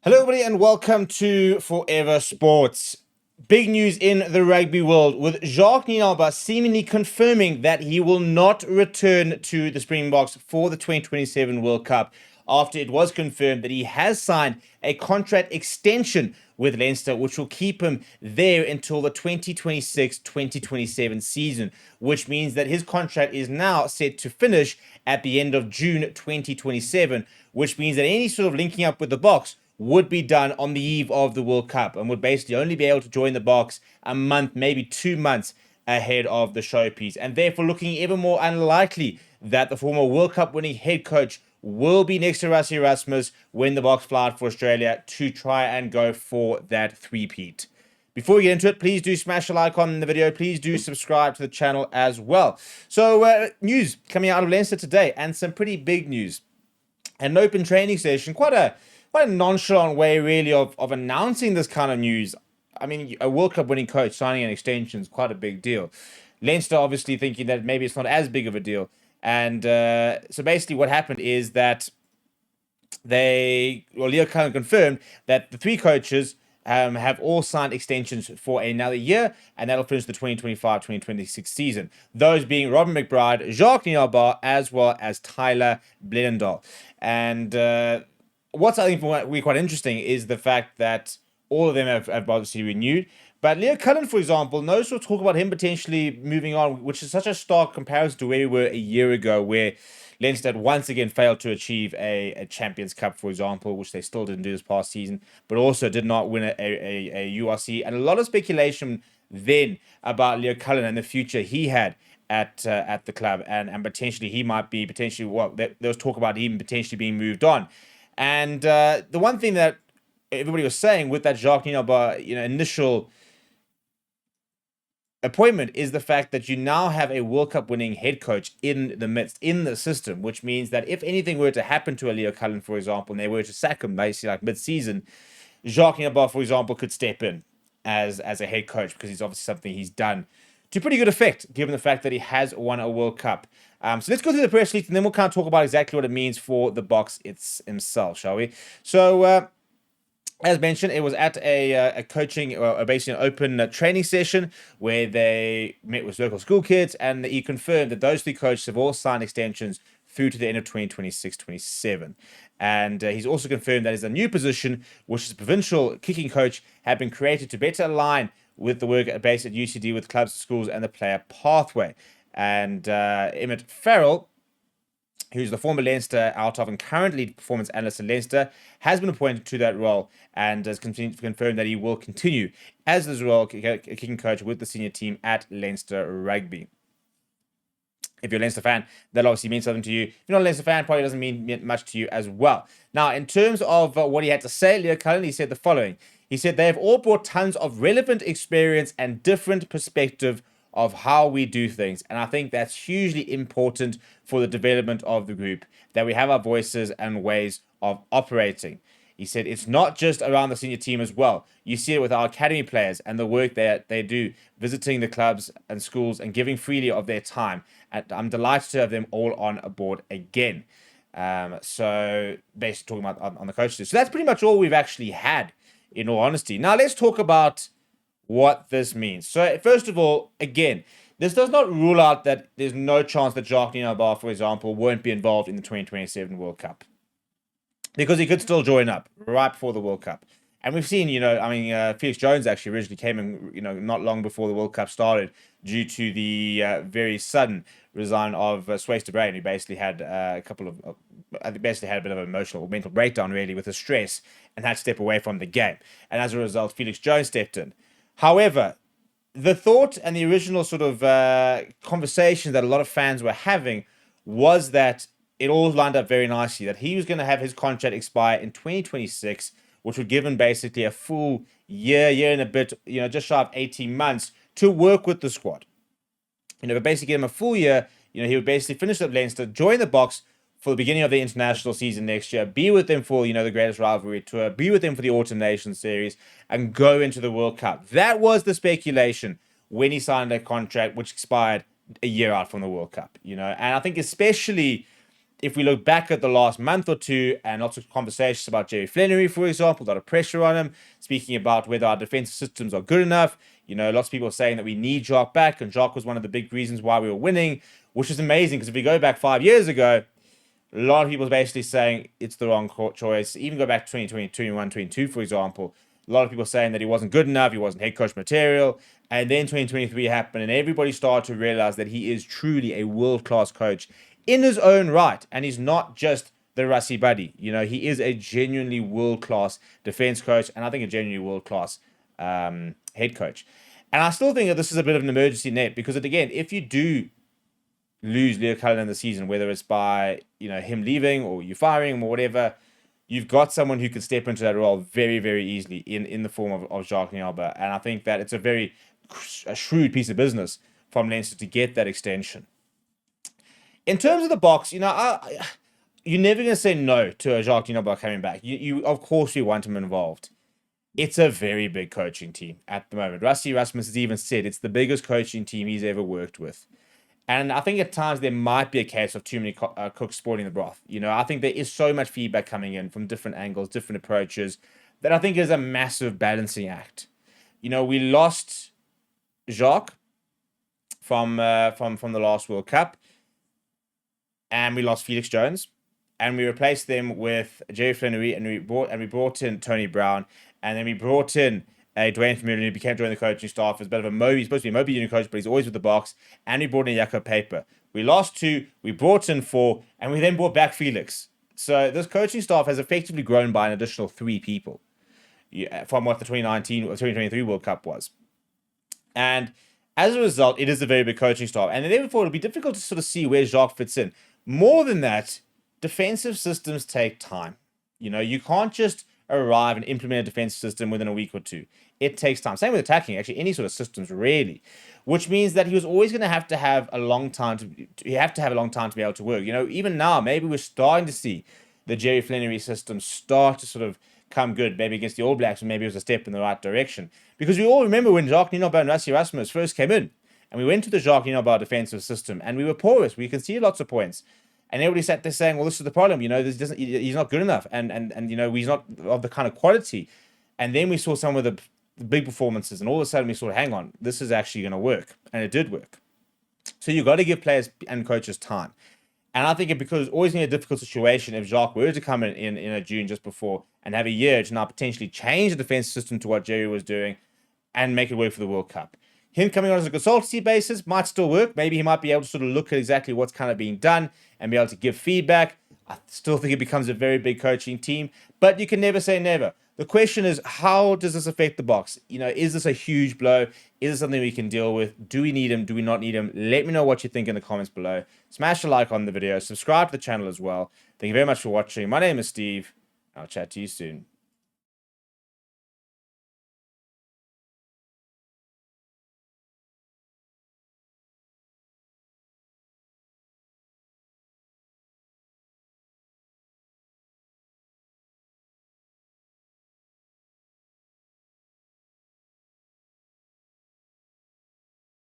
Hello, everybody, and welcome to Forever Sports. Big news in the rugby world with Jacques Nienaber seemingly confirming that he will not return to the Springboks for the 2027 World Cup after it was confirmed that he has signed a contract extension with Leinster, which will keep him there until the 2026-2027 season, which means that his contract is now set to finish at the end of June 2027, which means that any sort of linking up with the Boks would be done on the eve of the World Cup and would basically only be able to join the Boks a month, maybe 2 months ahead of the showpiece, and therefore looking ever more unlikely that the former World Cup winning head coach will be next to Rassie Erasmus when the Boks fly out for Australia to try and go for that three-peat. Before we get into it, please do smash a like on the video. Please do subscribe to the channel as well. So, news coming out of Leinster today, and some pretty big news. An open training session, quite a nonchalant way, really, of announcing this kind of news. I mean, a World Cup winning coach signing an extension is quite a big deal. Leinster obviously thinking that maybe it's not as big of a deal. And so basically what happened is that Leo Cullen confirmed that the three coaches have all signed extensions for another year, and that'll finish the 2025-2026 season. Those being Robin McBryde, Jacques Nienaber, as well as Tyler Bleyendaal. And what's I think really quite interesting is the fact that all of them have obviously renewed. But Leo Cullen, for example, no sort of talk about him potentially moving on, which is such a stark comparison to where we were a year ago, where Leinster had once again failed to achieve a Champions Cup, for example, which they still didn't do this past season, but also did not win a URC. And a lot of speculation then about Leo Cullen and the future he had at the club, and potentially he might be there was talk about him potentially being moved on. And the one thing that everybody was saying with that Jacques Nienaber, initial appointment is the fact that you now have a World Cup winning head coach in the system, which means that if anything were to happen to a Leo Cullen, for example, and they were to sack him basically like mid-season, Jacques Nienaber, for example, could step in as a head coach, because he's obviously something he's done to pretty good effect, given the fact that he has won a World Cup. So let's go through the press release, and then we'll kind of talk about exactly what it means for the Boks himself, shall we? So, as mentioned, it was at a coaching, or basically an open training session where they met with local school kids, and he confirmed that those three coaches have all signed extensions through to the end of 2026-27. And he's also confirmed that a new position, which is provincial kicking coach, had been created to better align with the work based at UCD with clubs, schools, and the player pathway. And Emmett Farrell, who's the former Leinster out of and currently performance analyst at Leinster, has been appointed to that role and has confirmed that he will continue as this role kicking coach with the senior team at Leinster Rugby. If you're a Leinster fan, that obviously means something to you. If you're not a Leinster fan, probably doesn't mean much to you as well. Now, in terms of what he had to say, Leo Cullen, he said the following. He said, they have all brought tons of relevant experience and different perspective of how we do things. And I think that's hugely important for the development of the group, that we have our voices and ways of operating. He said it's not just around the senior team as well. You see it with our academy players and the work that they do, visiting the clubs and schools and giving freely of their time. And I'm delighted to have them all on board again. So basically talking about on the coaches. So that's pretty much all we've actually had, in all honesty. Now let's talk about what this means. So first of all, again, this does not rule out that there's no chance that Jacques Nienaber, for example, won't be involved in the 2027 World Cup, because he could still join up right before the World Cup. And we've seen, Felix Jones actually originally came in, not long before the World Cup started, due to the very sudden resign of Swayze de Bruin, who basically had a bit of an emotional or mental breakdown, really, with the stress, and had to step away from the game. And as a result, Felix Jones stepped in. However, the thought and the original sort of conversation that a lot of fans were having was that it all lined up very nicely, that he was going to have his contract expire in 2026, which would give him basically a full year and a bit, just shy of 18 months to work with the squad. But basically give him a full year. He would basically finish up Leinster, join the Boks for the beginning of the international season next year, be with them for, the greatest rivalry tour, be with them for the Autumn Nations series, and go into the World Cup. That was the speculation when he signed that contract, which expired a year out from the World Cup, And I think especially if we look back at the last month or two, and lots of conversations about Jerry Flannery, for example, a lot of pressure on him, speaking about whether our defensive systems are good enough. Lots of people are saying that we need Jacques back, and Jacques was one of the big reasons why we were winning, which is amazing, because if we go back 5 years ago, a lot of people are basically saying it's the wrong choice. Even go back to 2020, 21, 22, for example. A lot of people saying that he wasn't good enough, he wasn't head coach material. And then 2023 happened, and everybody started to realize that he is truly a world-class coach in his own right. And he's not just the Rassie buddy. He is a genuinely world-class defense coach, and I think a genuinely world-class head coach. And I still think that this is a bit of an emergency net, because, again, if you do lose Leo Cullen in the season, whether it's by him leaving or you firing him or whatever, you've got someone who can step into that role very, very easily in the form of Jacques Nienaber. And I think that it's a shrewd piece of business from Leinster to get that extension. In terms of the Boks, you're never going to say no to a Jacques Nienaber coming back. You of course we want him involved. It's a very big coaching team at the moment. Rassie Erasmus has even said it's the biggest coaching team he's ever worked with. And I think at times there might be a case of too many cooks spoiling the broth. I think there is so much feedback coming in from different angles, different approaches, that I think is a massive balancing act. We lost Jacques from the last World Cup, and we lost Felix Jones, and we replaced them with Jerry Flannery, and we brought in Tony Brown, and then we brought in Dwayne Vermeulen, who became joining the coaching staff as a bit of a Moby. He's supposed to be a Moby Union coach, but he's always with the Boks. And we brought in Jaco Paper. We lost 2, we brought in 4, and we then brought back Felix. So this coaching staff has effectively grown by an additional 3 people from what the 2019 or 2023 World Cup was. And as a result, it is a very big coaching staff. And therefore, it'll be difficult to sort of see where Jacques fits in. More than that, defensive systems take time. You can't just arrive and implement a defensive system within a week or 2. It takes time. Same with attacking, actually, any sort of systems, really. Which means that he was always going to have a long time to be able to work. Even now, maybe we're starting to see the Jerry Flannery system start to sort of come good, maybe against the All Blacks, and maybe it was a step in the right direction. Because we all remember when Jacques Nienaber and Rassie Erasmus first came in, and we went to the Jacques Nienaber defensive system, and we were porous. We conceded lots of points. And everybody sat there saying, well, this is the problem. He's not good enough. And he's not of the kind of quality. And then we saw some of the big performances, and all of a sudden we saw, hang on, this is actually going to work. And it did work. So you've got to give players and coaches time. And I think it's always going to be a difficult situation if Jacques were to come in June just before and have a year to now potentially change the defense system to what Jerry was doing and make it work for the World Cup. Him coming on as a consultancy basis might still work. Maybe he might be able to sort of look at exactly what's kind of being done and be able to give feedback. I still think it becomes a very big coaching team, but you can never say never. The question is, how does this affect the Boks? Is this a huge blow? Is this something we can deal with? Do we need him? Do we not need him? Let me know what you think in the comments below. Smash a like on the video. Subscribe to the channel as well. Thank you very much for watching. My name is Steve. I'll chat to you soon.